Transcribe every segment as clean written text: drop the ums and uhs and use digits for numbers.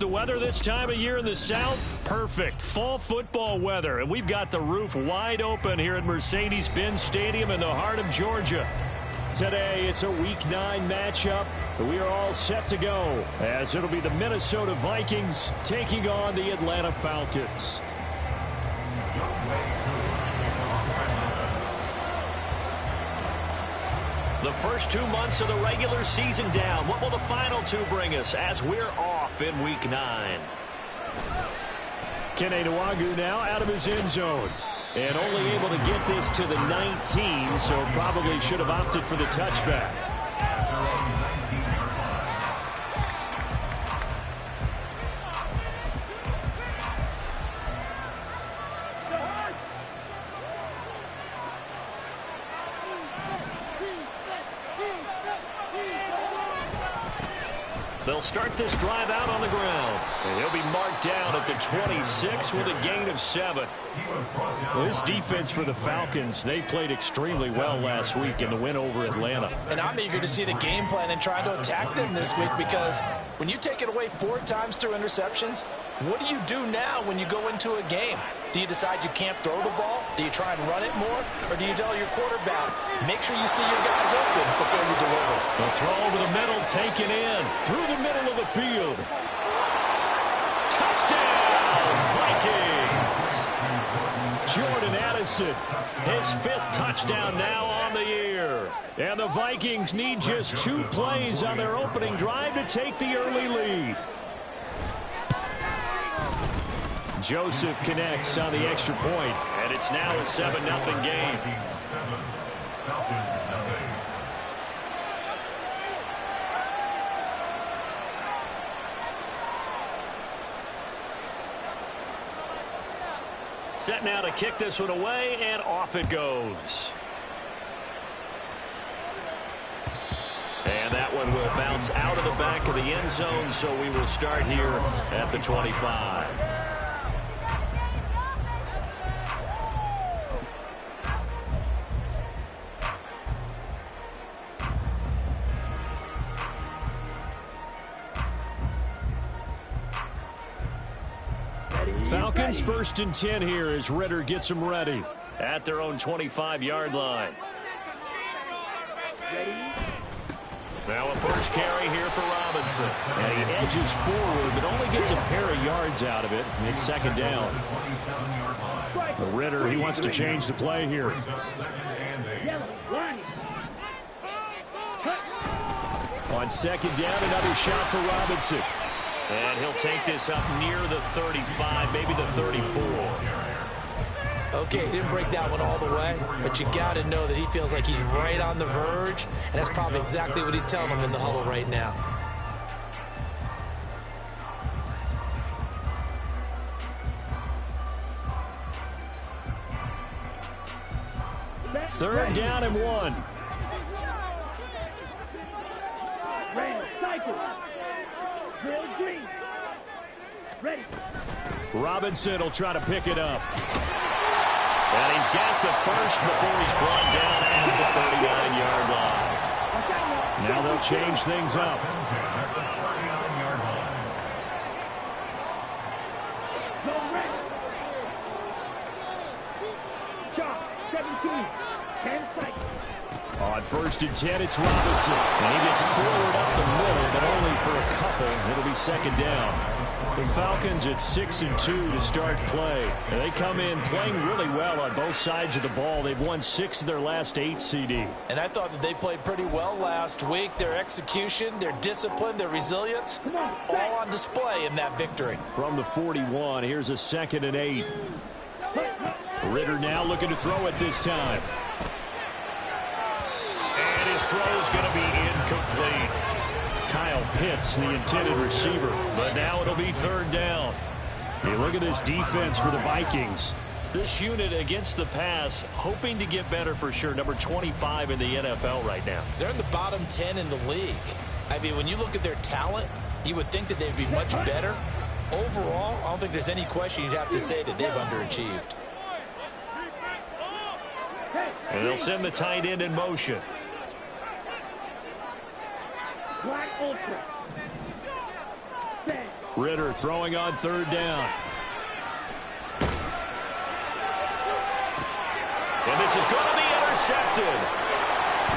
the weather this time of year in the South? Perfect. Fall football weather. And we've got the roof wide open here at Mercedes-Benz Stadium in the heart of Georgia. Today, it's a Week 9 matchup. We are all set to go, as it'll be the Minnesota Vikings taking on the Atlanta Falcons. The first 2 months of the regular season down. What will the final 2 bring us as we're off in Week 9? Kene Nwangwu now out of his end zone. And only able to get this to the 19, so probably should have opted for the touchback. They'll start this drive out on the ground. And he'll be marked down at the 26 with a gain of 7. Well, this defense for the Falcons, they played extremely well last week in the win over Atlanta. And I'm eager to see the game plan and trying to attack them this week, because when you take it away 4 times through interceptions, what do you do now when you go into a game? Do you decide you can't throw the ball? Do you try and run it more? Or do you tell your quarterback, make sure you see your guys open before you deliver? The throw over the middle, taken in through the middle of the field. Touchdown, Vikings! Jordan Addison, his 5th touchdown now on the year. And the Vikings need just 2 plays on their opening drive to take the early lead. Joseph connects on the extra point, and it's now a 7-0 game. Set now to kick this one away, and off it goes. And that one will bounce out of the back of the end zone, so we will start here at the 25. Falcons 1st and 10 here as Ritter gets them ready at their own 25-yard line. Now a first carry here for Robinson. And he edges forward, but only gets a pair of yards out of it. It's 2nd down. The Ritter, he wants to change the play here. On 2nd down, another shot for Robinson. And he'll take this up near the 35, maybe the 34. Okay, he didn't break that one all the way, but you got to know that he feels like he's right on the verge, and that's probably exactly what he's telling them in the huddle right now. Third down and 1. Robinson will try to pick it up. And he's got the first before he's brought down at the 39-yard line. Now they'll change things up. On 1st and 10, it's Robinson. And he gets forward up the middle, but only for a couple. It'll be 2nd down. The Falcons at 6 and 2 to start play. And they come in playing really well on both sides of the ball. They've won 6 of their last 8 CD. And I thought that they played pretty well last week. Their execution, their discipline, their resilience, all on display in that victory. From the 41, here's a 2nd and 8. Ritter now looking to throw it this time. And his throw is going to be incomplete. Kyle Pitts, the intended receiver, but now it'll be 3rd down. Hey, look at this defense for the Vikings. This unit against the pass, hoping to get better for sure. Number 25 in the NFL right now. They're in the bottom 10 in the league. I mean, when you look at their talent, you would think that they'd be much better. Overall, I don't think there's any question you'd have to say that they've underachieved. And they'll send the tight end in motion. Black Ultra. Set. Ritter throwing on third down. And this is going to be intercepted.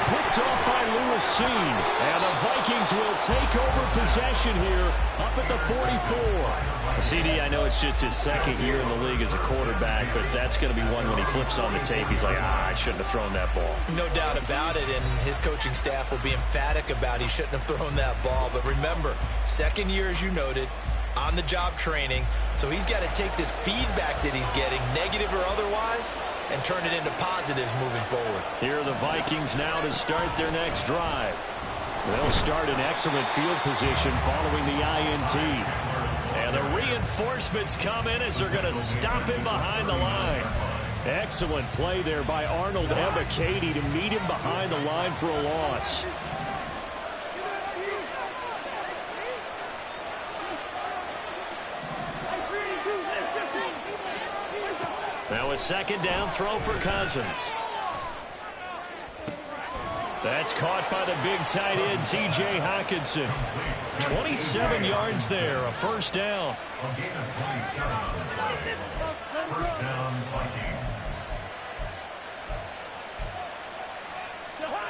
Picked off by Lewis Cine. And the Vikings will take over possession here up at the 44. CD, I know it's just his second year in the league as a quarterback, but that's going to be one when he flips on the tape. He's like, I shouldn't have thrown that ball. No doubt about it, and his coaching staff will be emphatic about he shouldn't have thrown that ball. But remember, second year, as you noted, on-the-job training, so he's got to take this feedback that he's getting, negative or otherwise, and turn it into positives moving forward. Here are the Vikings now to start their next drive. They'll start in excellent field position following the INT. And the reinforcements come in as they're going to stop him behind the line. Excellent play there by Arnold Ebiketie to meet him behind the line for a loss. Now a second down throw for Cousins. That's caught by the big tight end, T.J. Hockenson. 27 yards there, a first down.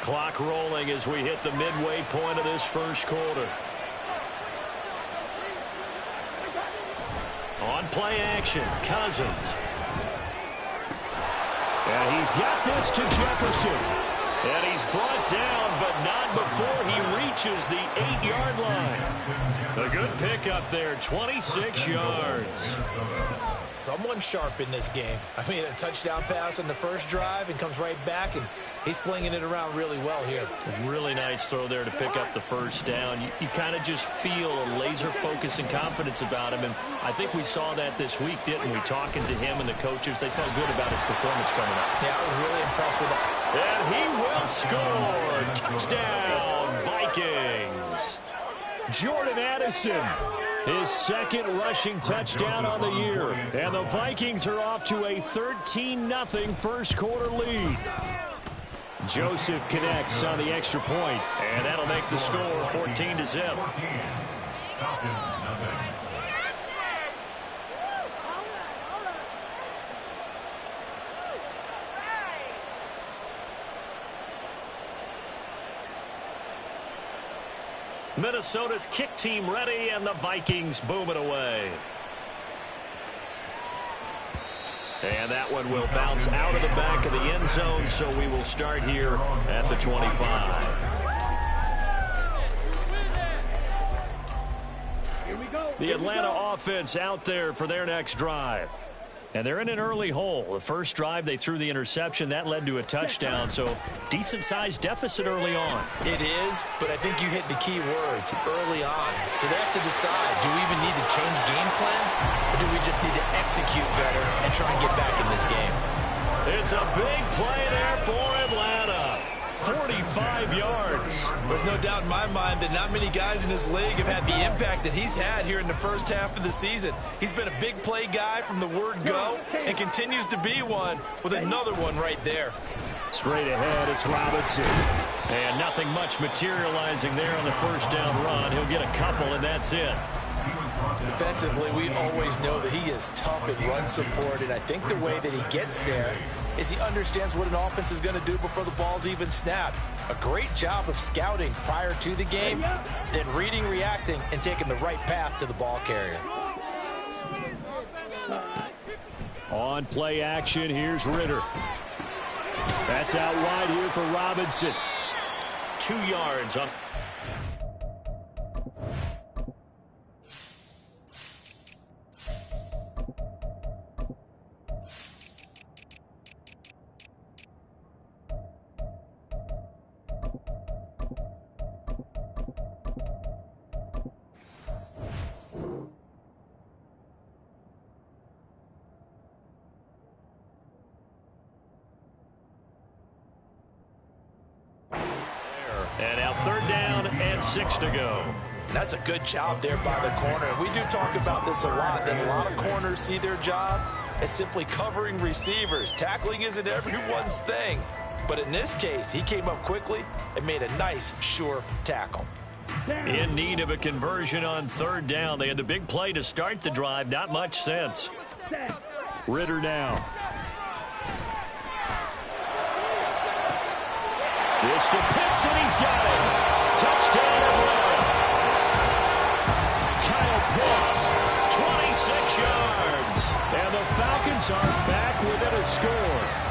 Clock rolling as we hit the midway point of this first quarter. On play action, Cousins. And he's got this to Jefferson. And he's brought down, but not before he reaches the 8-yard line. A good pickup there, 26 yards. Someone sharp in this game. I mean, a touchdown pass on the first drive and comes right back, and he's flinging it around really well here. A really nice throw there to pick up the first down. You kind of just feel a laser focus and confidence about him, and I think we saw that this week, didn't we? Talking to him and the coaches, they felt good about his performance coming up. Yeah, I was really impressed with that. And he will score. Touchdown, Vikings. Jordan Addison, his second rushing touchdown on the year. And the Vikings are off to a 13-0 first quarter lead. Joseph connects on the extra point, and that'll make the score 14-0. Minnesota's kick team ready, and the Vikings boom it away. And that one will bounce out of the back of the end zone, so we will start here at the 25. The Atlanta offense out there for their next drive. And they're in an early hole. The first drive, they threw the interception. That led to a touchdown, so decent-sized deficit early on. It is, but I think you hit the key words, early on. So they have to decide, do we even need to change game plan, or do we just need to execute better and try and get back in this game? It's a big play there for Atlanta. 45 yards. There's no doubt in my mind that not many guys in this league have had the impact that he's had here in the first half of the season. He's been a big play guy from the word go and continues to be one with another one right there. Straight ahead, it's Robinson. And nothing much materializing there on the first down run. He'll get a couple, and that's it. Defensively, we always know that he is tough at run support, and I think the way that he gets there is he understands what an offense is going to do before the ball's even snapped. A great job of scouting prior to the game, then reading, reacting, and taking the right path to the ball carrier. On play action, here's Ritter. That's out wide here for Robinson. 2 yards on. And now third down and 6 to go. That's a good job there by the corner. We do talk about this a lot, that a lot of corners see their job as simply covering receivers. Tackling isn't everyone's thing. But in this case, he came up quickly and made a nice, sure tackle. In need of a conversion on third down. They had the big play to start the drive. Not much sense. Ritter now. This to Pitts, and he's got it. Touchdown, Atlanta. Kyle Pitts, 26 yards. And the Falcons are back within a score.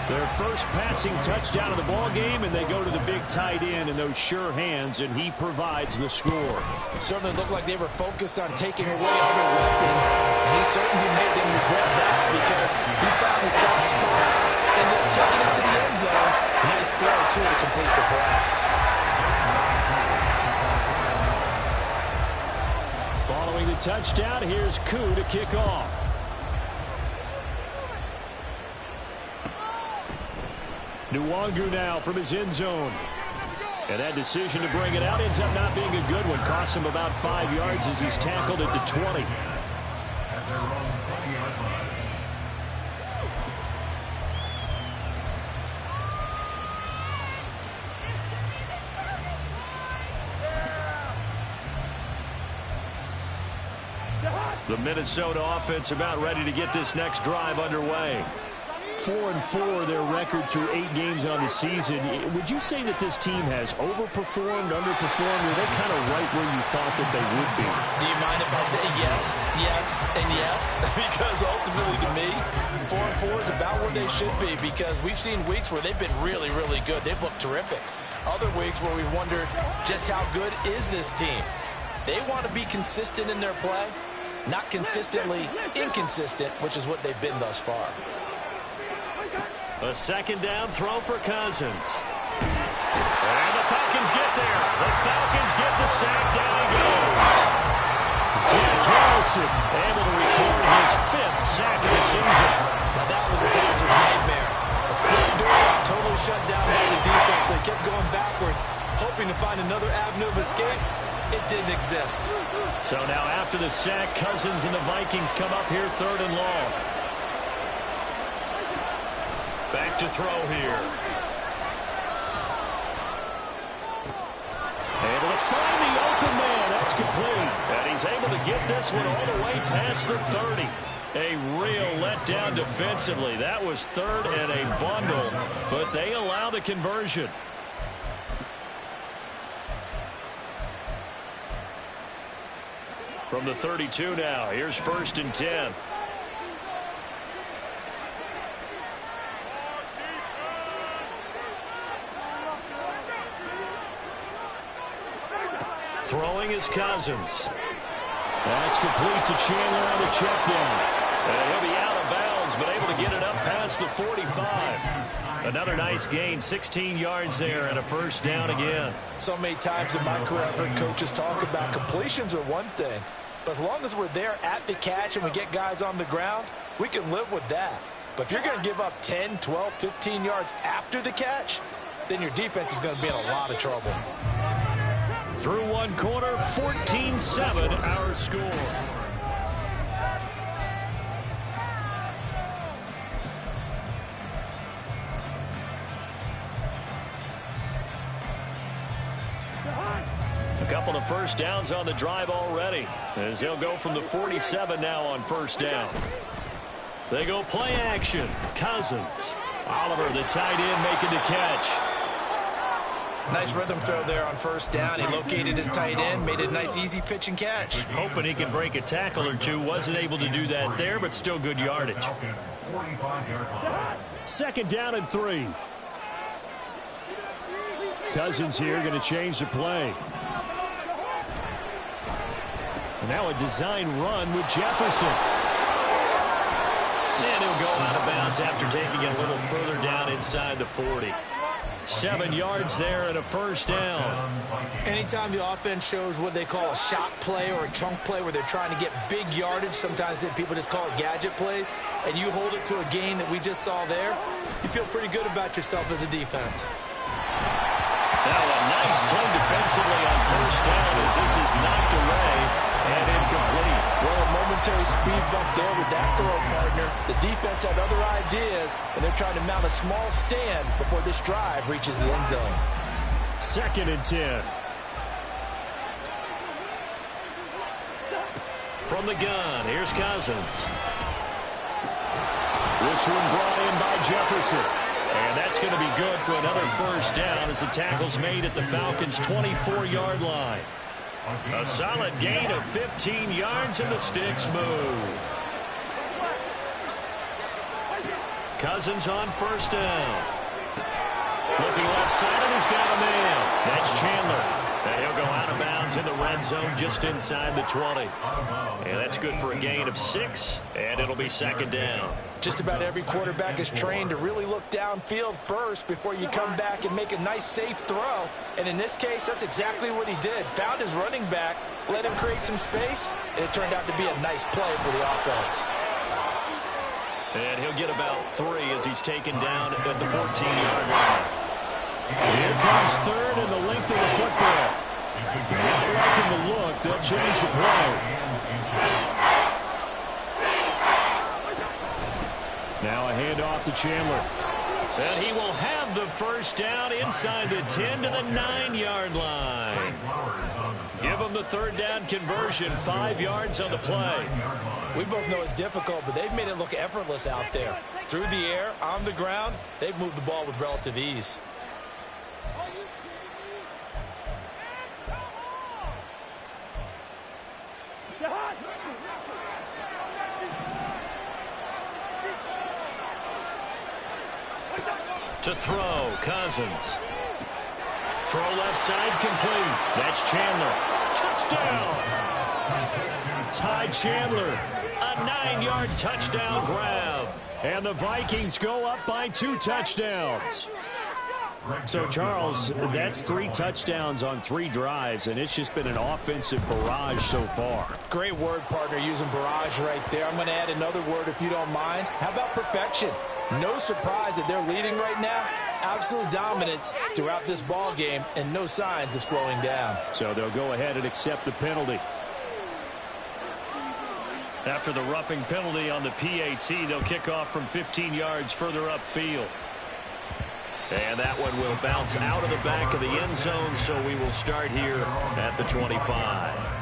Their first passing touchdown of the ball game, and they go to the big tight end in those sure hands, and he provides the score. Certainly looked like they were focused on taking away other weapons, and he certainly made them regret that because he finally saw a spot, ended up taking it to the end zone. Nice throw, too, to complete the play. Following the touchdown, here's Koo to kick off. Nwangu now from his end zone. And that decision to bring it out ends up not being a good one. Costs him about 5 yards as he's tackled at the 20. The Minnesota offense about ready to get this next drive underway. 4-4 their record through 8 games on the season. Would you say that this team has overperformed, underperformed, or they're kind of right where you thought that they would be? Do you mind if I say yes, yes, and yes? Because ultimately to me, 4-4 is about where they should be because we've seen weeks where they've been really, really good. They've looked terrific. Other weeks where we've wondered just how good is this team. They want to be consistent in their play, not consistently inconsistent, which is what they've been thus far. A second down throw for Cousins. And the Falcons get there. The Falcons get the sack. Down he goes. Zach Harrison able to record his 5th sack of the season. Now that was a passer's nightmare. The front door totally shut down by the defense. They kept going backwards, hoping to find another avenue of escape. It didn't exist. So now after the sack, Cousins and the Vikings come up here 3rd and long. Back to throw here. Able to find the open man. That's complete. And he's able to get this one all the way past the 30. A real letdown defensively. That was 3rd and a bundle, but they allow the conversion. From the 32 now, here's 1st and 10. Throwing is Cousins. That's complete to Chandler on the check down. And he'll be out of bounds, but able to get it up past the 45. Another nice gain, 16 yards there, and a 1st down again. So many times in my career I've heard coaches talk about completions are one thing, but as long as we're there at the catch and we get guys on the ground, we can live with that. But if you're going to give up 10, 12, 15 yards after the catch, then your defense is going to be in a lot of trouble. Through one quarter, 14-7 our score. A couple of 1st downs on the drive already, as they'll go from the 47 now on 1st down. They go play action. Cousins. Oliver, the tight end, making the catch. Nice rhythm throw there on 1st down. He located his tight end, made a nice easy pitch and catch. Hoping he can break a tackle or two. Wasn't able to do that there, but still good yardage. 2nd down and 3. Cousins here going to change the play. Now a design run with Jefferson. And he'll go out of bounds after taking it a little further down inside the 40. 7 yards there and a 1st down. Anytime the offense shows what they call a shot play or a chunk play where they're trying to get big yardage, sometimes people just call it gadget plays, and you hold it to a gain that we just saw there, you feel pretty good about yourself as a defense. Now a nice play defensively on 1st down as this is knocked away and incomplete. Well, a momentary speed bump there with that throw, partner. The defense had other ideas, and they're trying to mount a small stand before this drive reaches the end zone. 2nd and 10. From the gun, here's Cousins. This one brought in by Jefferson. And that's going to be good for another first down as the tackle's made at the Falcons' 24-yard line. A solid gain of 15 yards and the sticks move. Cousins on first down. Looking left side, and he's got a man. That's Chandler. And he'll go out of bounds in the red zone just inside the 20. And that's good for a gain of 6, and it'll be 2nd down. Just about every quarterback is trained to really look downfield first before you come back and make a nice, safe throw. And in this case, that's exactly what he did. Found his running back, let him create some space, and it turned out to be a nice play for the offense. And he'll get about 3 as he's taken down at the 14-yard line. Here comes 3rd and the length of the football. Not liking the look. They'll change the play. Now a handoff to Chandler. And he will have the first down inside the 10 to the 9-yard line. Give him the 3rd down conversion, 5 yards on the play. We both know it's difficult, but they've made it look effortless out there. Through the air, on the ground, they've moved the ball with relative ease. To throw, Cousins. Throw left side complete. That's Chandler. Touchdown! Ty Chandler, a 9-yard touchdown grab. And the Vikings go up by 2 touchdowns. So, Charles, that's 3 touchdowns on 3 drives, and it's just been an offensive barrage so far. Great word, partner, using barrage right there. I'm going to add another word if you don't mind. How about perfection? No surprise that they're leading right now. Absolute dominance throughout this ball game and no signs of slowing down. So they'll go ahead and accept the penalty. After the roughing penalty on the PAT, they'll kick off from 15 yards further upfield. And that one will bounce out of the back of the end zone, so we will start here at the 25.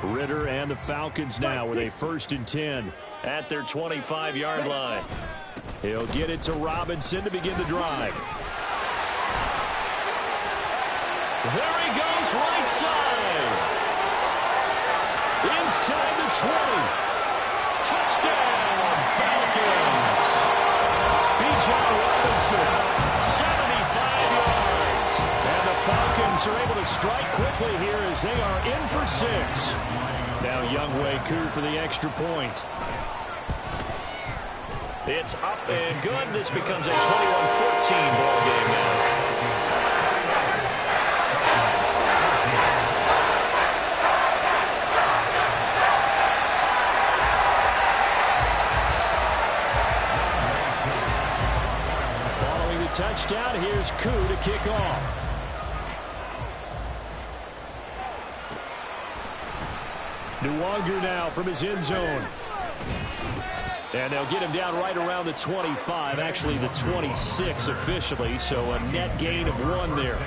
Ritter and the Falcons now with a 1st and 10 at their 25-yard line. He'll get it to Robinson to begin the drive. There he goes, right side. Inside the 20. Touchdown, Falcons. Bijan Robinson, 75 yards. And the Falcons are able to strike quickly here as they are in for 6. Now Younghoe Koo for the extra point. It's up and good. This becomes a 21-14 ball game now. Following the touchdown, here's Koo to kick off. Nwogu now from his end zone. And they'll get him down right around the 25, actually the 26 officially, so a net gain of 1 there.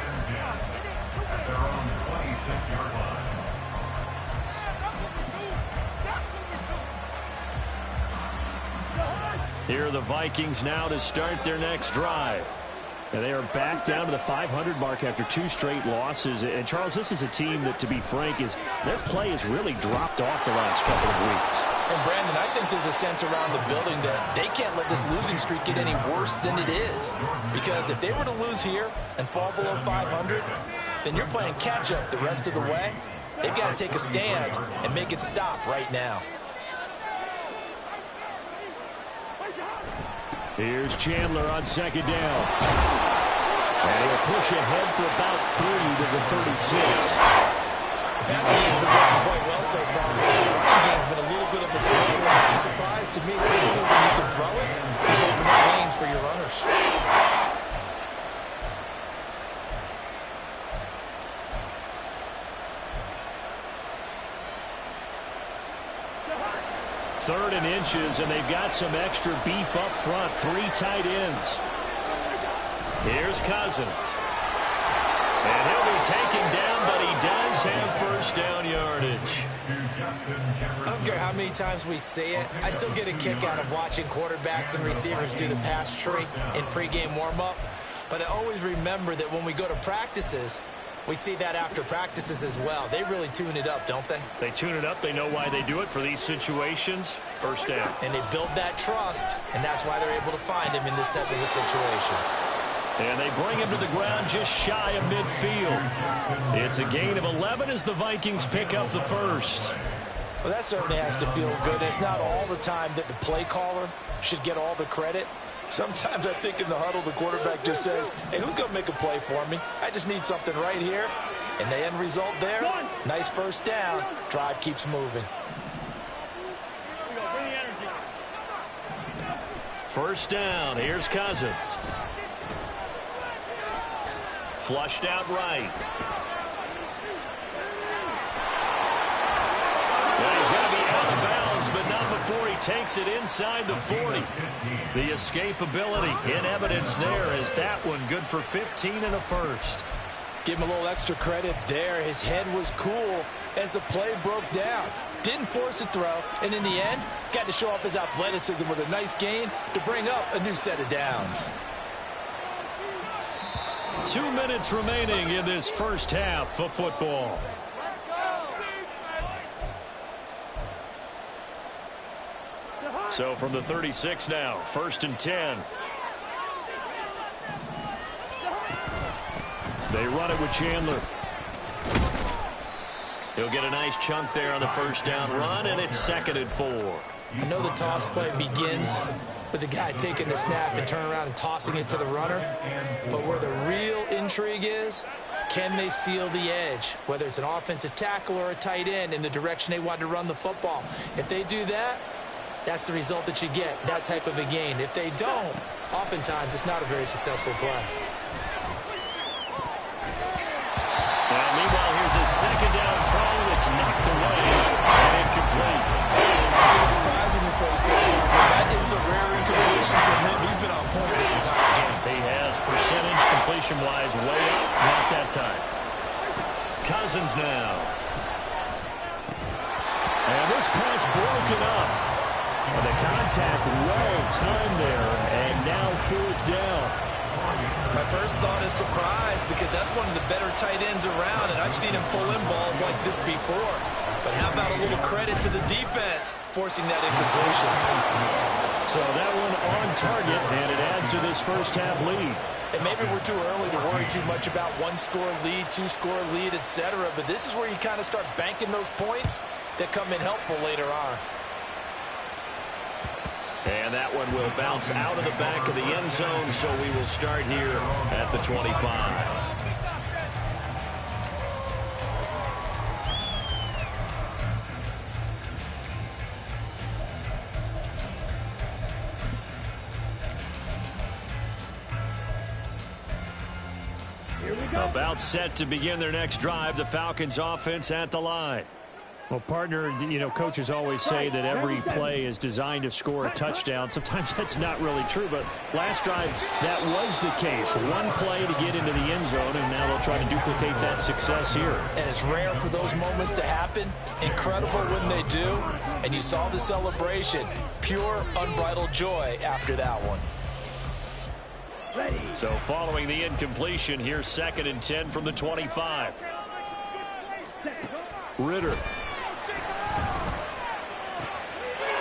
Here are the Vikings now to start their next drive. And they are back down to the 500 mark after 2 straight losses. And, Charles, this is a team that, to be frank, their play has really dropped off the last couple of weeks. And, Brandon, I think there's a sense around the building that they can't let this losing streak get any worse than it is. Because if they were to lose here and fall below 500, then you're playing catch-up the rest of the way. They've got to take a stand and make it stop right now. Here's Chandler on 2nd down. And he'll push ahead for about 3 to the 36. The passing game's been working quite well so far. The running game's been a little bit of a struggle. It's a surprise to me. Typically, when you can throw it, you open up corners. Third and inches, and they've got some extra beef up front. 3 tight ends. Here's Cousins. And he'll be taken down, but he does have first down yardage. I don't care how many times we see it. I still get a kick out of watching quarterbacks and receivers do the pass tree in pregame warm-up. But I always remember that when we go to practices, we see that after practices as well. They really tune it up, don't they? They tune it up. They know why they do it for these situations. First down. And they build that trust, and that's why they're able to find him in this type of a situation. And they bring him to the ground just shy of midfield. It's a gain of 11 as the Vikings pick up the first. Well, that certainly has to feel good. It's not all the time that the play caller should get all the credit. Sometimes I think in the huddle, the quarterback just says, hey, who's going to make a play for me? I just need something right here. And the end result there, nice first down. Drive keeps moving. First down. Here's Cousins. Flushed out right. Well, he's going to be out of bounds, but not before he takes it inside the 40. The escapability in evidence there as that one good for 15 and a first. Give him a little extra credit there. His head was cool as the play broke down. Didn't force a throw, and in the end, got to show off his athleticism with a nice gain to bring up a new set of downs. 2 minutes remaining in this first half of football. So from the 36 now, 1st and 10. They run it with Chandler. He'll get a nice chunk there on the first down run, and it's 2nd and 4. I know the toss play begins with the guy taking the snap and turning around and tossing it to the runner. But where the real intrigue is, can they seal the edge, whether it's an offensive tackle or a tight end, in the direction they want to run the football? If they do that, that's the result that you get, that type of a gain. If they don't, oftentimes it's not a very successful play. And meanwhile, here's a 2nd down throw that's knocked away and incomplete. I see the surprise in your face there, but that is a rare incompletion from him. He's been on point this entire game. He has percentage completion-wise way up, not that time. Cousins now. And this pass broken up. And the contact well timed there, and now 4th down. My first thought is surprise, because that's one of the better tight ends around, and I've seen him pull in balls like this before. But how about a little credit to the defense forcing that incompletion? So that one on target, and it adds to this first half lead. And maybe we're too early to worry too much about 1-score lead, 2-score lead, etc. But this is where you kind of start banking those points that come in helpful later on. And that one will bounce out of the back of the end zone, so we will start here at the 25. About set to begin their next drive, the Falcons offense at the line. Well, partner, you know, coaches always say that every play is designed to score a touchdown. Sometimes that's not really true, but last drive, that was the case. One play to get into the end zone, and now they'll try to duplicate that success here. And it's rare for those moments to happen. Incredible when they do. And you saw the celebration. Pure, unbridled joy after that one. So following the incompletion, here's 2nd and 10 from the 25. Ritter.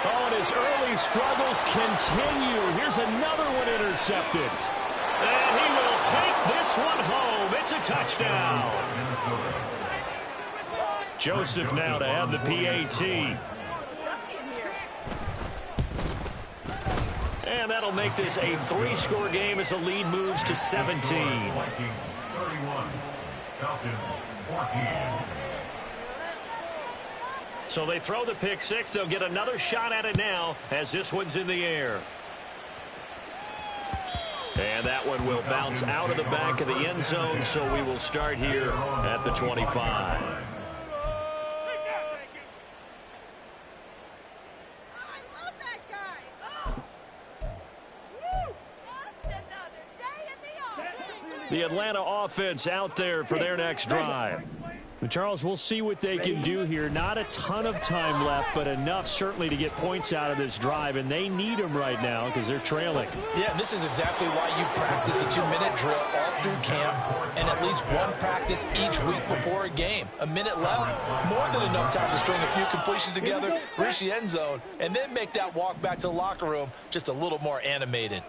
Oh, and his early struggles continue. Here's another one intercepted. And he will take this one home. It's a touchdown. Joseph now to have the PAT. And that'll make this a 3-score game as the lead moves to 17. 31, Falcons 14. So they throw the pick six. They'll get another shot at it now as this one's in the air. And that one will bounce out of the back of the end zone, so we will start here at the 25. The Atlanta offense out there for their next drive. Charles, we'll see what they can do here. Not a ton of time left, but enough certainly to get points out of this drive, and they need them right now because they're trailing. Yeah, and this is exactly why you practice a 2-minute drill all through camp and at least one practice each week before a game. A minute left, more than enough time to string a few completions together, reach the end zone, and then make that walk back to the locker room just a little more animated.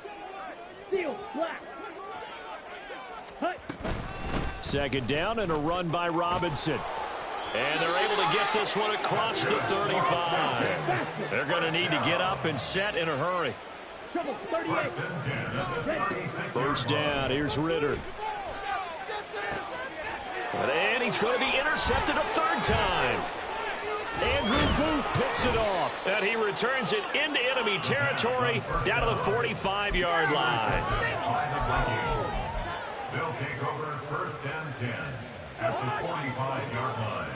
Second down and a run by Robinson. And they're able to get this one across the 35. They're going to need to get up and set in a hurry. First down, here's Ritter. And he's going to be intercepted a third time. Andrew Booth picks it off, and he returns it into enemy territory down to the 45-yard line. They'll take over first and 10 at the 45-yard line.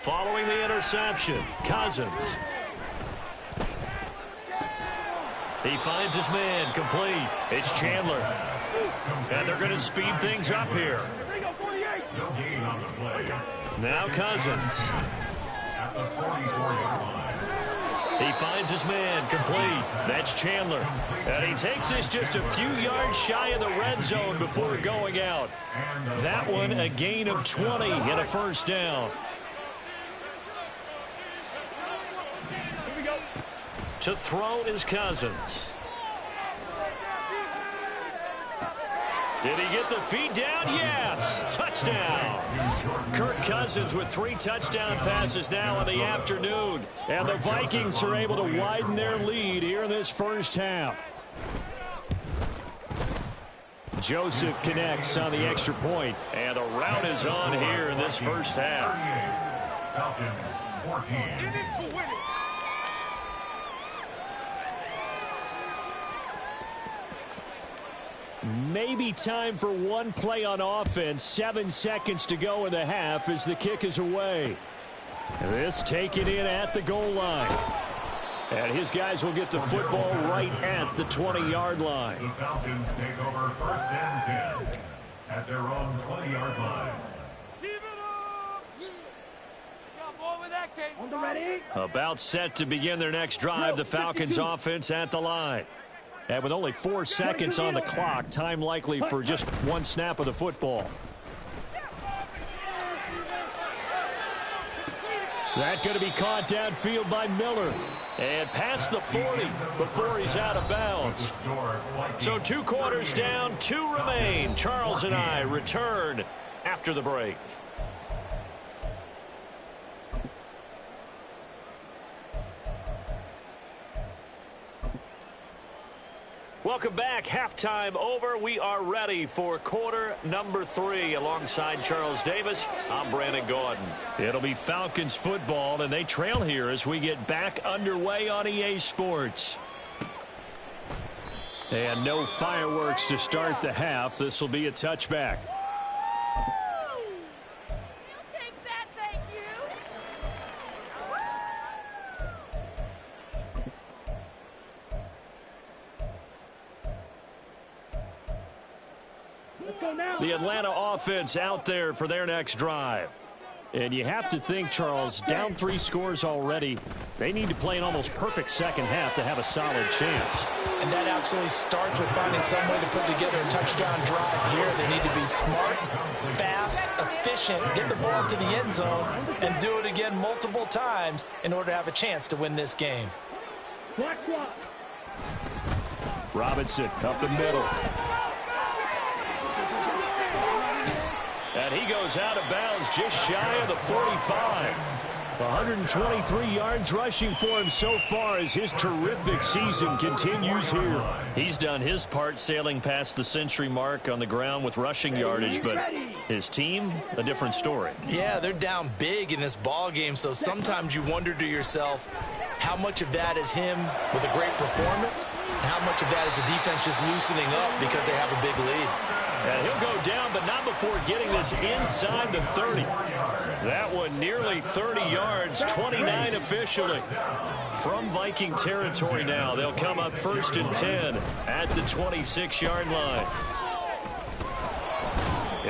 Following the interception, Cousins. He finds his man complete. It's Chandler. And they're going to speed things up here. No gain on the play. Now Cousins. At the 44-yard line. He finds his man complete. That's Chandler. And he takes this just a few yards shy of the red zone before going out. That one a gain of 20 and a first down. To throw is Cousins. Did he get the feet down? Yes. Touchdown. Kirk Cousins with 3 touchdown passes now in the afternoon. And the Vikings are able to widen their lead here in this first half. Joseph connects on the extra point. And the route is on here in this first half. Falcons 14. In it to win it. Maybe time for one play on offense. 7 seconds to go in the half as the kick is away. This taken in at the goal line. And his guys will get the football right at the 20-yard line. The Falcons take over first and 10 at their own 20-yard line. Keep it up! Yeah. Got more with that, Kate. On the ready? About set to begin their next drive, the Falcons offense at the line. And with only 4 seconds on the clock, time likely for just one snap of the football. That going to be caught downfield by Miller. And past the 40 before he's out of bounds. So 2 quarters down, 2 remain. Charles and I return after the break. Welcome back. Halftime over. We are ready for quarter number 3. Alongside Charles Davis, I'm Brandon Gordon. It'll be Falcons football, and they trail here as we get back underway on EA Sports. And no fireworks to start the half. This will be a touchback. The Atlanta offense out there for their next drive. And you have to think, Charles, down 3 scores already. They need to play an almost perfect second half to have a solid chance. And that absolutely starts with finding some way to put together a touchdown drive here. They need to be smart, fast, efficient, get the ball to the end zone, and do it again multiple times in order to have a chance to win this game. Robinson up the middle. And he goes out of bounds just shy of the 45. 123 yards rushing for him so far as his terrific season continues here. He's done his part sailing past the century mark on the ground with rushing yardage, but his team, a different story. Yeah, they're down big in this ball game, so sometimes you wonder to yourself how much of that is him with a great performance and how much of that is the defense just loosening up because they have a big lead. And he'll go down, but not before getting this inside the 30. That one nearly 30 yards, 29 officially. From Viking territory now, they'll come up 1st and 10 at the 26-yard line.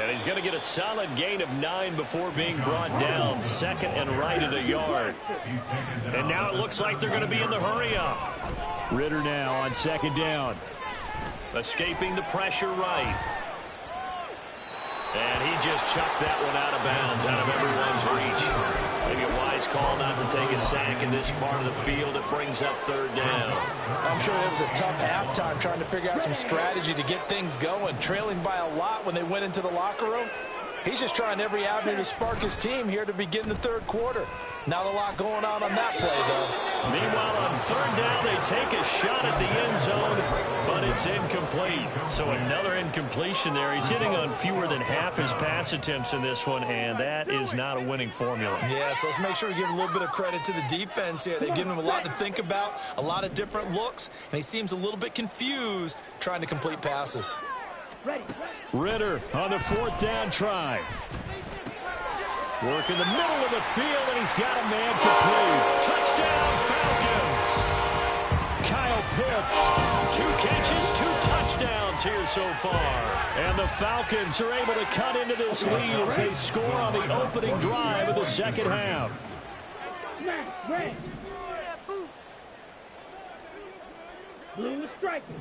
And he's going to get a solid gain of 9 before being brought down. 2nd and right at a yard. And now it looks like they're going to be in the hurry-up. Ritter now on 2nd down. Escaping the pressure right. And he just chucked that one out of bounds, out of everyone's reach. Maybe a wise call not to take a sack in this part of the field. It brings up 3rd down. I'm sure it was a tough halftime trying to figure out some strategy to get things going. Trailing by a lot when they went into the locker room. He's just trying every avenue to spark his team here to begin the 3rd quarter. Not a lot going on that play, though. Meanwhile, on 3rd down, they take a shot at the end zone, but it's incomplete. So another incompletion there. He's hitting on fewer than half his pass attempts in this one, and that is not a winning formula. Yeah, so let's make sure we give a little bit of credit to the defense here. They've given him a lot to think about, a lot of different looks, and he seems a little bit confused trying to complete passes. Ritter on the 4th down try. Work in the middle of the field, and he's got a man complete. Touchdown, Falcons! Kyle Pitts, 2 catches, 2 touchdowns here so far. And the Falcons are able to cut into this lead as they score on the opening drive of the 2nd half. Blue is striking.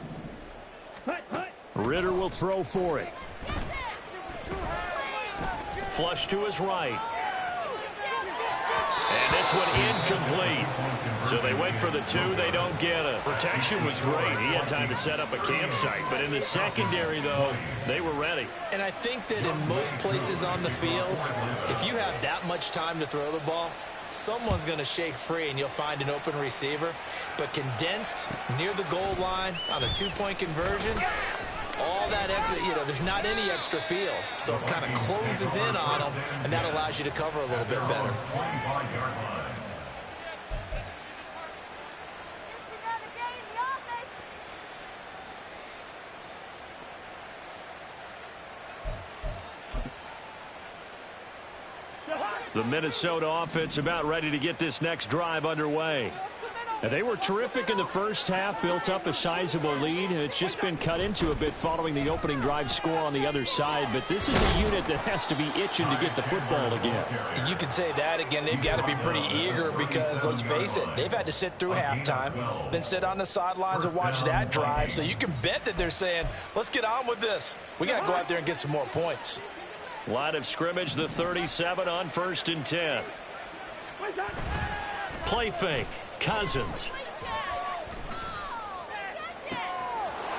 Hut, hut. Ritter will throw for it. Flush to his right. And this one incomplete. So they went for the 2. They don't get it. Protection was great. He had time to set up a campsite. But in the secondary, though, they were ready. And I think that in most places on the field, if you have that much time to throw the ball, someone's going to shake free and you'll find an open receiver. But condensed near the goal line on a 2-point conversion, all that exit, there's not any extra field. So it kind of closes in on them, and that allows you to cover a little bit better. The Minnesota offense about ready to get this next drive underway. And they were terrific in the first half, built up a sizable lead, and it's just been cut into a bit following the opening drive score on the other side. But this is a unit that has to be itching to get the football again. You can say that again. They've got to be pretty eager because, let's face it, they've had to sit through halftime, then sit on the sidelines and watch that drive. So you can bet that they're saying, let's get on with this. We got to go out there and get some more points. Line of scrimmage, the 37 on 1st and 10. Play fake. Cousins.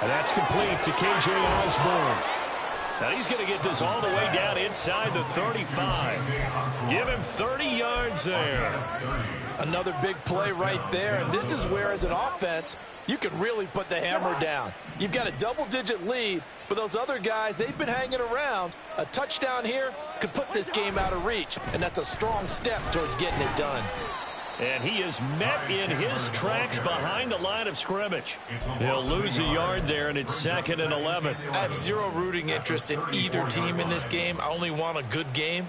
And that's complete to K.J. Osborne. Now he's going to get this all the way down inside the 35. Give him 30 yards there. Another big play right there. And this is where, as an offense, you can really put the hammer down. You've got a double-digit lead, but those other guys, they've been hanging around. A touchdown here could put this game out of reach, and that's a strong step towards getting it done. And he is met in his tracks behind the line of scrimmage. He'll lose a yard there, and it's 2nd and 11. I have zero rooting interest in either team in this game. I only want a good game.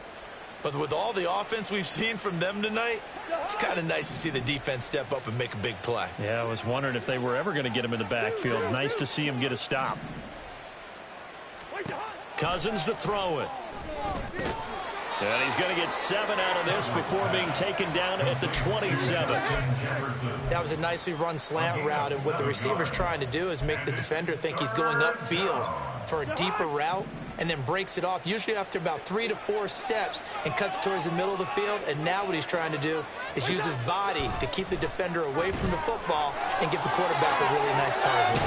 But with all the offense we've seen from them tonight, it's kind of nice to see the defense step up and make a big play. Yeah, I was wondering if they were ever going to get him in the backfield. Nice to see him get a stop. Cousins to throw it. And he's going to get 7 out of this before being taken down at the 27. That was a nicely run slant route, and what the receiver's trying to do is make the defender think he's going upfield for a deeper route, and then breaks it off, usually after about 3 to 4 steps, and cuts towards the middle of the field. And now what he's trying to do is use his body to keep the defender away from the football and give the quarterback a really nice target.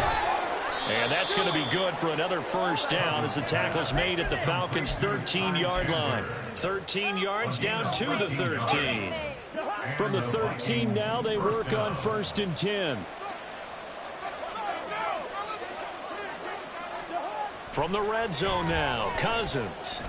And that's going to be good for another 1st down as the tackle's made at the Falcons' 13-yard line. 13 yards down to the 13. From the 13 now, they work on 1st and 10. From the red zone now, Cousins.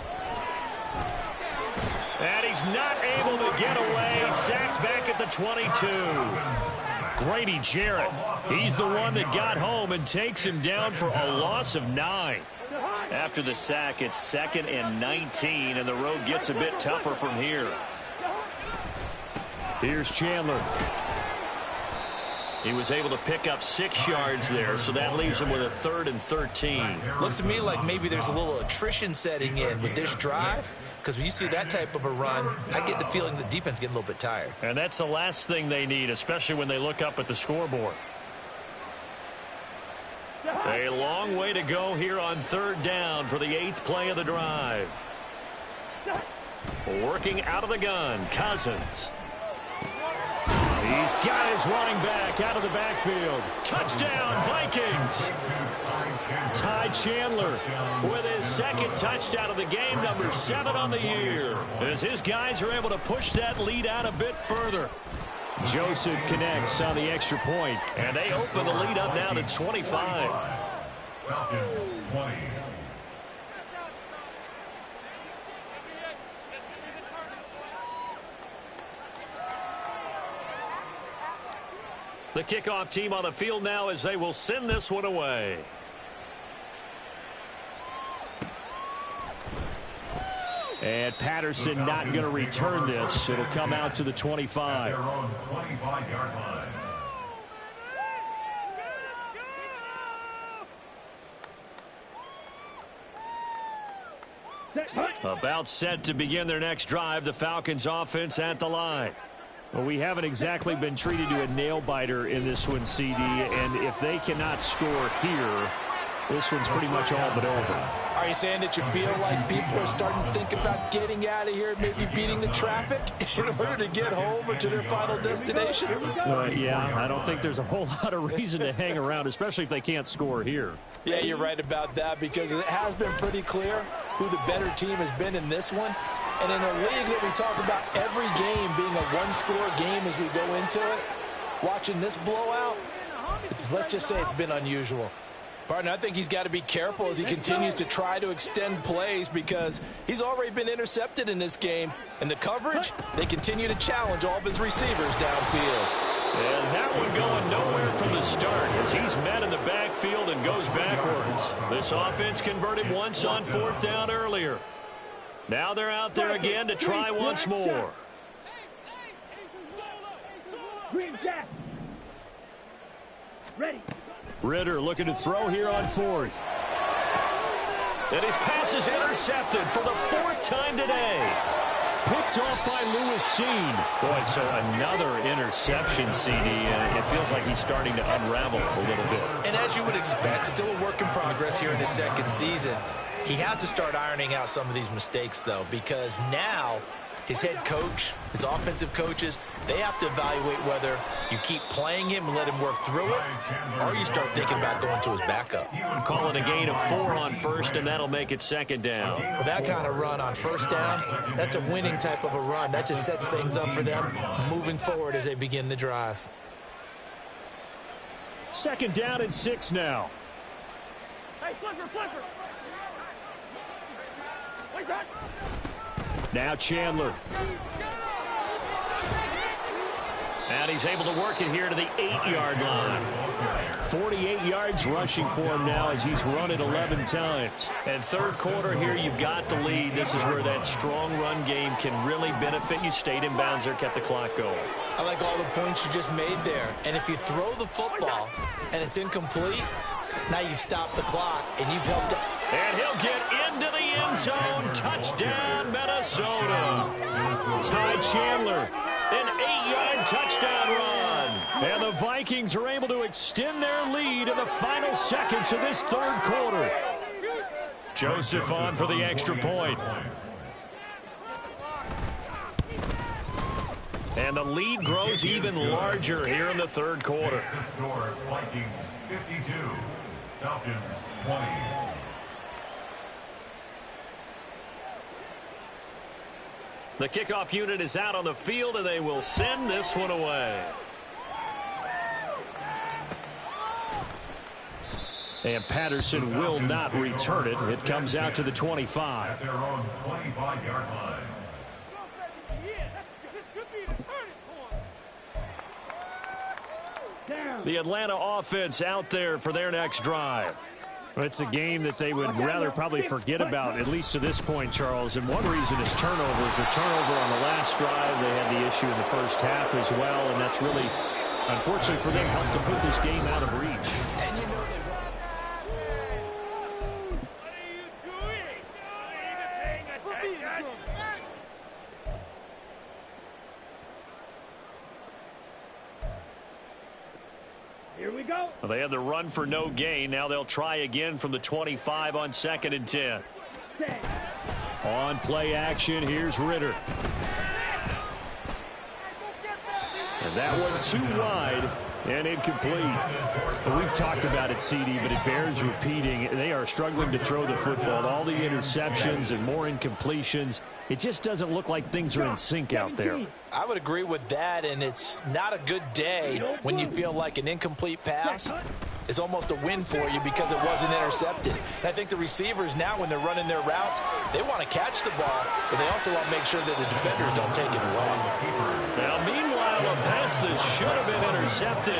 And he's not able to get away. Sacked back at the 22. Grady Jarrett, he's the one that got home and takes him down for a loss of 9. After the sack, it's 2nd and 19, and the road gets a bit tougher from here. Here's Chandler. He was able to pick up 6 yards there, so that leaves him with a 3rd and 13. Looks to me like maybe there's a little attrition setting in with this drive, because when you see that type of a run, I get the feeling the defense getting a little bit tired. And that's the last thing they need, especially when they look up at the scoreboard. A long way to go here on 3rd down for the 8th play of the drive. Working out of the gun, Cousins. He's got his running back out of the backfield. Touchdown, Vikings. Ty Chandler with his 2nd touchdown of the game, number 7 on the year, as his guys are able to push that lead out a bit further. Joseph connects on the extra point, and they open the lead up now to 25. Falcons 20. The kickoff team on the field now as they will send this one away. And Patterson not going to return this. It'll come out to the 25. Their own 25-yard line. About set to begin their next drive, the Falcons offense at the line. Well, we haven't exactly been treated to a nail-biter in this one, CD, and if they cannot score here, this one's pretty much all but over. Are you saying that you feel like people are starting to think about getting out of here, maybe beating the traffic in order to get home or to their final destination? Yeah, I don't think there's a whole lot of reason to hang around, especially if they can't score here. Yeah, you're right about that, because it has been pretty clear who the better team has been in this one. And in a league that we talk about every game being a one-score game as we go into it, watching this blowout, let's just say it's been unusual. Partner, I think he's got to be careful as he continues to try to extend plays, because he's already been intercepted in this game. And the coverage, they continue to challenge all of his receivers downfield. And that one going nowhere from the start as he's met in the backfield and goes backwards. This offense converted once on 4th down earlier. Now they're out there again to try once more. Green Jack. Ready. Ritter looking to throw here on 4th. And his pass is intercepted for the 4th time today. Picked off by Lewis Cine. Boy, so another interception, CD, and it feels like he's starting to unravel a little bit. And as you would expect, still a work in progress here in his 2nd season. He has to start ironing out some of these mistakes, though, because now his head coach, his offensive coaches, they have to evaluate whether you keep playing him and let him work through it, or you start thinking about going to his backup. Calling a gain of 4 on 1st, and that'll make it 2nd down. Well, that kind of run on 1st down, that's a winning type of a run. That just sets things up for them moving forward as they begin the drive. 2nd down and 6 now. Hey, flipper. Now Chandler. And he's able to work it here to the 8-yard line. 48 yards rushing for him now as he's run it 11 times. And 3rd quarter here, you've got the lead. This is where that strong run game can really benefit you. Stayed in bounds there, kept the clock going. I like all the points you just made there. And if you throw the football and it's incomplete, now you've stopped the clock and you've helped. And he'll get into the end zone. Touchdown, Minnesota. Ty Chandler, an 8-yard touchdown run. And the Vikings are able to extend their lead in the final seconds of this 3rd quarter. Joseph on for the extra point. And the lead grows even larger here in the 3rd quarter. The score, Vikings 52, Falcons 20. The kickoff unit is out on the field, and they will send this one away. And Patterson will not return it. It comes out to the 25. At their own 25-yard line. This could be the turning point. The Atlanta offense out there for their next drive. It's a game that they would rather probably forget about, at least to this point, Charles. And one reason is turnovers. A turnover on the last drive. They had the issue in the first half as well, and that's really, unfortunately for them, helped to put this game out of reach. And you know What are you doing? Not even paying attention. Here we go. Well, they had the run for no gain. Now they'll try again from the 25 on 2nd and 10. On play action, here's Ritter. And that one too wide and incomplete. We've talked about it, CD, but it bears repeating. They are struggling to throw the football. All the interceptions and more incompletions. It just doesn't look like things are in sync out there. I would agree with that, and it's not a good day when you feel like an incomplete pass is almost a win for you because it wasn't intercepted. And I think the receivers now, when they're running their routes, they want to catch the ball, but they also want to make sure that the defenders don't take it away. Now, meanwhile, a pass that should have been intercepted,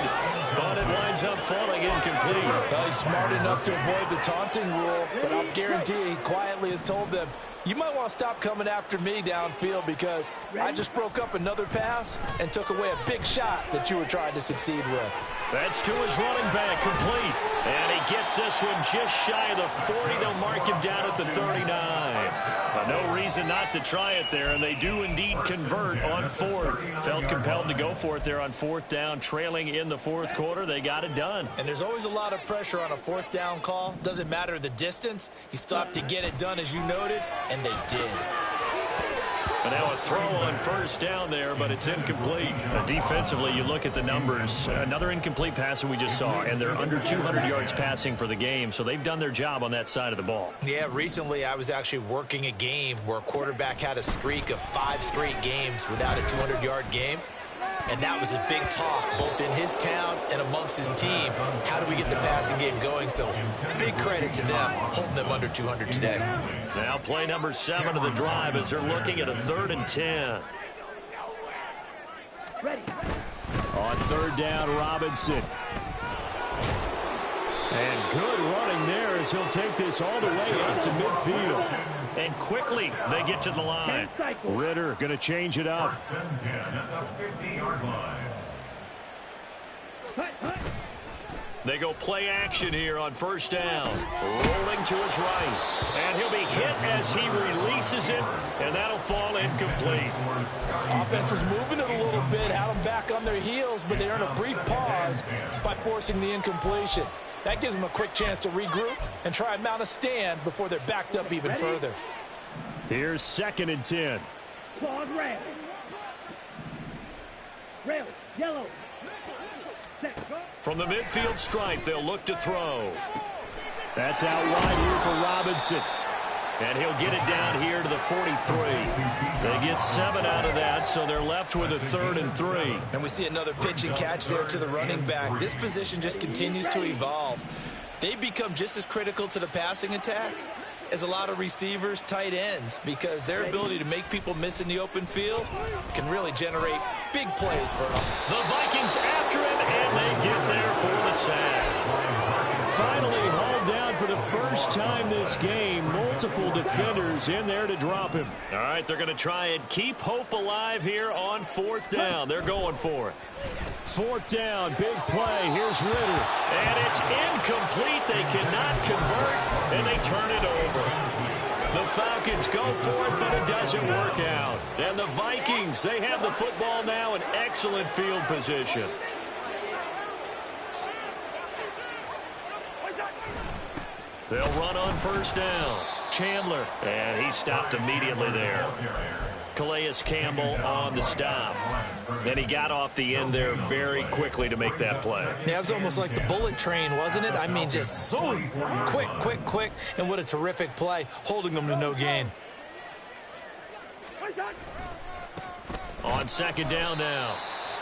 but it winds up falling incomplete. Well, he's smart enough to avoid the taunting rule, but I'll guarantee you he quietly has told them, you might want to stop coming after me downfield because I just broke up another pass and took away a big shot that you were trying to succeed with. That's to his running back, complete. And he gets this one just shy of the 40. They'll mark him down at the 39. No reason not to try it there, and they do indeed convert on 4th. Felt compelled to go for it there on 4th down, trailing in the 4th quarter. They got it done. And there's always a lot of pressure on a 4th down call. Doesn't matter the distance. You still have to get it done, as you noted, and they did. And now a throw on 1st down there, but it's incomplete. Defensively, you look at the numbers. Another incomplete pass that we just saw, and they're under 200 yards passing for the game, so they've done their job on that side of the ball. Yeah, recently I was actually working a game where a quarterback had a streak of 5 straight games without a 200-yard game. And that was a big talk, both in his town and amongst his team. How do we get the passing game going? So big credit to them, holding them under 200 today. Now play number 7 of the drive as they're looking at a 3rd and 10. Ready. On 3rd down, Robinson. And good running there as he'll take this all the way up to midfield. And quickly they get to the line. Ritter going to change it up. 1st and 10 at the 50-yard line. They go play action here on 1st down. Rolling to his right. And he'll be hit as he releases it, and that'll fall incomplete. Offense was moving it a little bit, had them back on their heels, but they earned a brief pause by forcing the incompletion. That gives them a quick chance to regroup and try and mount a stand before they're backed up even further. Here's 2nd and 10. Claude red. Red, yellow. Set, go. From the midfield stripe, they'll look to throw. That's out wide here for Robinson. And he'll get it down here to the 43. They get 7 out of that, so they're left with a 3rd and 3. And we see another pitch and catch there to the running back. This position just continues to evolve. They become just as critical to the passing attack as a lot of receivers, tight ends, because their ability to make people miss in the open field can really generate big plays for them. The Vikings after him, and they get there for the sack. Finally hauled down for the first time this game. Multiple defenders in there to drop him. All right, they're going to try and keep hope alive here on 4th down. They're going for it. 4th down, big play. Here's Ritter. And it's incomplete. They cannot convert, and they turn it over. The Falcons go for it, but it doesn't work out. And the Vikings, they have the football now in excellent field position. They'll run on 1st down. Chandler, and he stopped immediately there. Calais Campbell on the stop. And he got off the end there very quickly to make that play. Yeah, it was almost like the bullet train, wasn't it? I mean, just so quick, quick, quick. And what a terrific play, holding them to no gain. On second down now,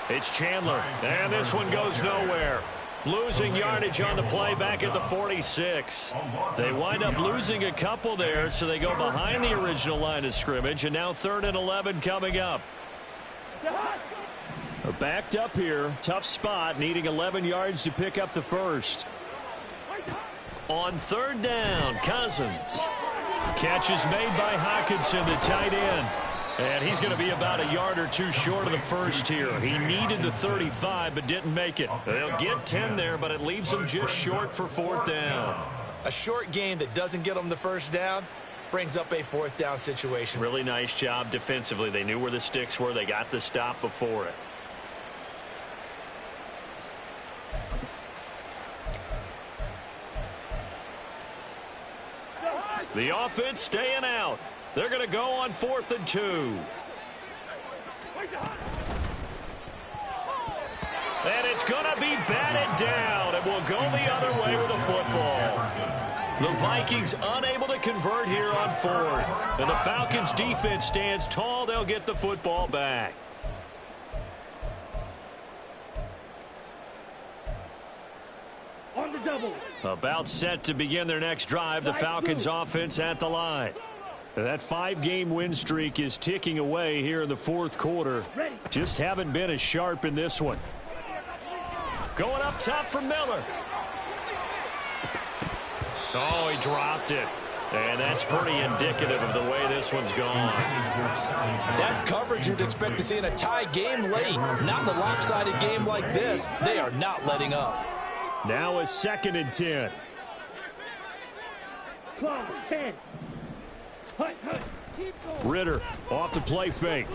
it's Chandler. And this one goes nowhere. Losing yardage on the play back at the 46. They wind up losing a couple there, so they go behind the original line of scrimmage, and now 3rd and 11 coming up. They're backed up here. Tough spot, needing 11 yards to pick up the first. On 3rd down, Cousins. Catch is made by Hockenson, the tight end. And he's going to be about a yard or two short of the first here. He needed the 35, but didn't make it. They'll get 10 there, but it leaves them just short for 4th down. A short gain that doesn't get them the first down brings up a 4th down situation. Really nice job defensively. They knew where the sticks were. They got the stop before it. The offense staying out. They're going to go on 4th and 2. And it's going to be batted down. It will go the other way with a football. The Vikings unable to convert here on 4th. And the Falcons defense stands tall. They'll get the football back. On the double. About set to begin their next drive. The Falcons offense at the line. That 5-game win streak is ticking away here in the 4th quarter. Just haven't been as sharp in this one. Going up top for Miller. Oh, he dropped it. And that's pretty indicative of the way this one's gone. That's coverage you'd expect to see in a tie game late. Not in a lopsided game like this. They are not letting up. Now a 2nd and 10. Clock 10. Hut, hut. Ritter off the play fake.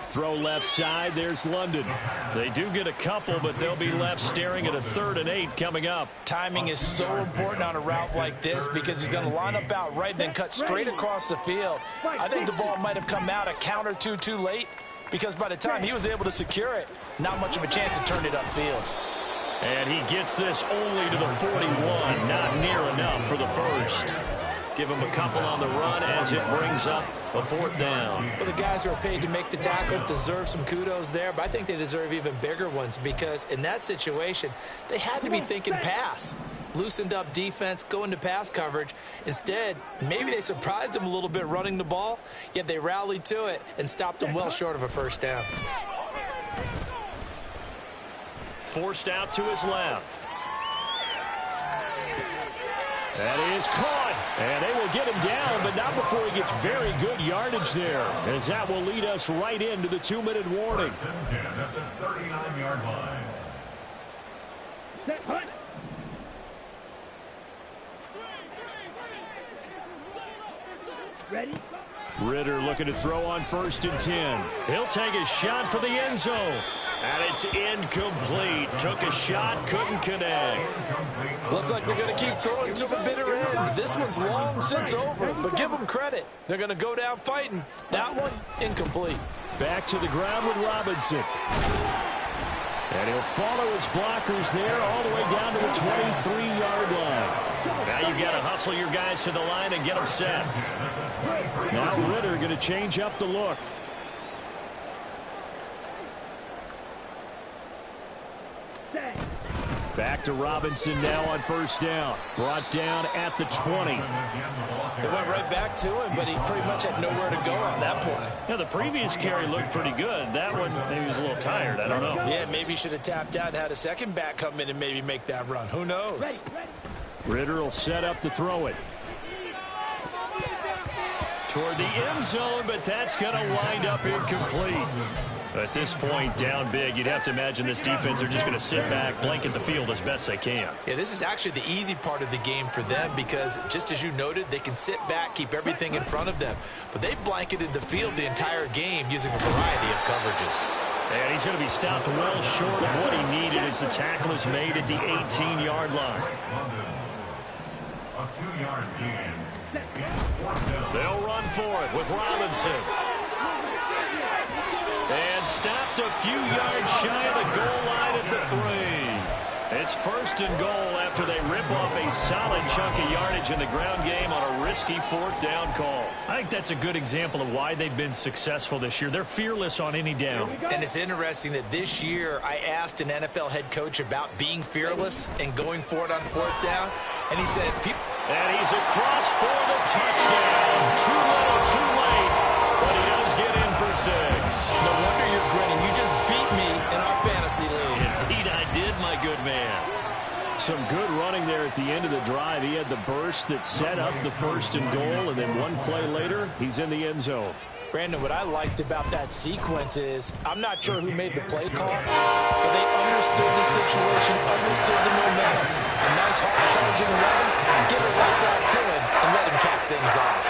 Throw left side. There's London. They do get a couple, but they'll be left staring at a 3rd and 8 coming up. Timing is so important on a route like this because he's going to line up out right, then cut straight across the field. I think the ball might have come out a count or two too late because by the time he was able to secure it, not much of a chance to turn it upfield. And he gets this only to the 41. Not near enough for the first. Give him a couple on the run as it brings up a 4th down. Well, the guys who are paid to make the tackles deserve some kudos there, but I think they deserve even bigger ones because in that situation, they had to be thinking pass. Loosened up defense, going to pass coverage. Instead, maybe they surprised him a little bit running the ball, yet they rallied to it and stopped him well short of a 1st down. Forced out to his left. That is caught, and they will get him down, but not before he gets very good yardage there, as that will lead us right into the 2-minute warning. 1st and 10 at the 39-yard line. Set, hut. Ready? Ritter looking to throw on 1st and 10. He'll take a shot for the end zone. And it's incomplete. Took a shot, couldn't connect. Looks like they're going to keep throwing to the bitter end. This one's long since over, but give them credit. They're going to go down fighting. That one, incomplete. Back to the ground with Robinson. And he'll follow his blockers there all the way down to the 23-yard line. Now you've got to hustle your guys to the line and get them set. Now Ritter going to change up the look. Back to Robinson now on 1st down. Brought down at the 20. They went right back to him, but he pretty much had nowhere to go on that play. Now, the previous carry looked pretty good. That one, maybe he was a little tired. I don't know. Yeah, maybe he should have tapped out and had a second back come in and maybe make that run. Who knows? Ritter will set up to throw it. Toward the end zone, but that's going to wind up incomplete. At this point, down big, you'd have to imagine this defense are just going to sit back, blanket the field as best they can. Yeah, this is actually the easy part of the game for them because, just as you noted, they can sit back, keep everything in front of them. But they've blanketed the field the entire game using a variety of coverages. And he's going to be stopped well short of what he needed as the tackle is made at the 18-yard line. A 2-yard gain. They'll run for it with Robinson. And stopped a few yards shy of the goal line at the 3. It's first and goal after they rip off a solid chunk of yardage in the ground game on a risky fourth down call. I think that's a good example of why they've been successful this year. They're fearless on any down. And it's interesting that this year I asked an NFL head coach about being fearless and going for it on fourth down, and he said, and he's across for the touchdown. Too little, too late, but he does get in for 6. No wonder you're grinning. You just beat me in our fantasy league. Indeed I did, my good man. Some good running there at the end of the drive. He had the burst that set up the first and goal, and then one play later, he's in the end zone. Brandon, what I liked about that sequence is I'm not sure who made the play call, but they understood the situation, understood the momentum. A nice hard-charging run, give it right back to him, and let him cap things off.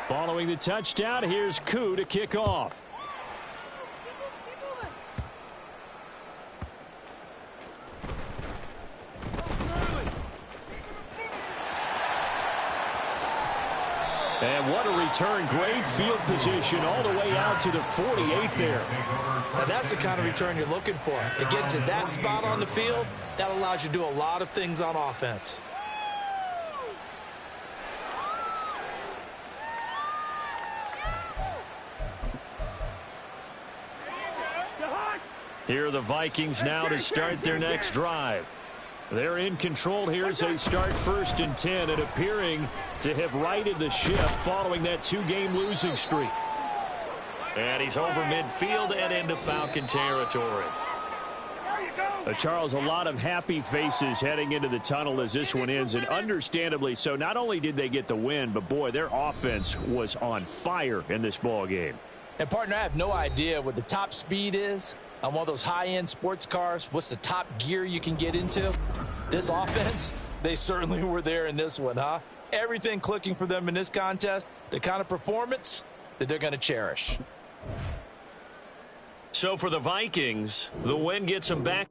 Following the touchdown, here's Koo to kick off. And what a return. Great field position all the way out to the 48 there. Now that's the kind of return you're looking for. To get to that spot on the field, that allows you to do a lot of things on offense. Here are the Vikings now to start their next drive. They're in control here as they start first and 10 and appearing to have righted the ship following that 2-game losing streak. And he's over midfield and into Falcon territory. Charles, a lot of happy faces heading into the tunnel as this one ends, and understandably so. Not only did they get the win, but boy, their offense was on fire in this ball game. And partner, I have no idea what the top speed is on one of those high-end sports cars. What's the top gear you can get into? This offense, they certainly were there in this one, huh? Everything clicking for them in this contest, the kind of performance that they're going to cherish. So for the Vikings, the win gets them back.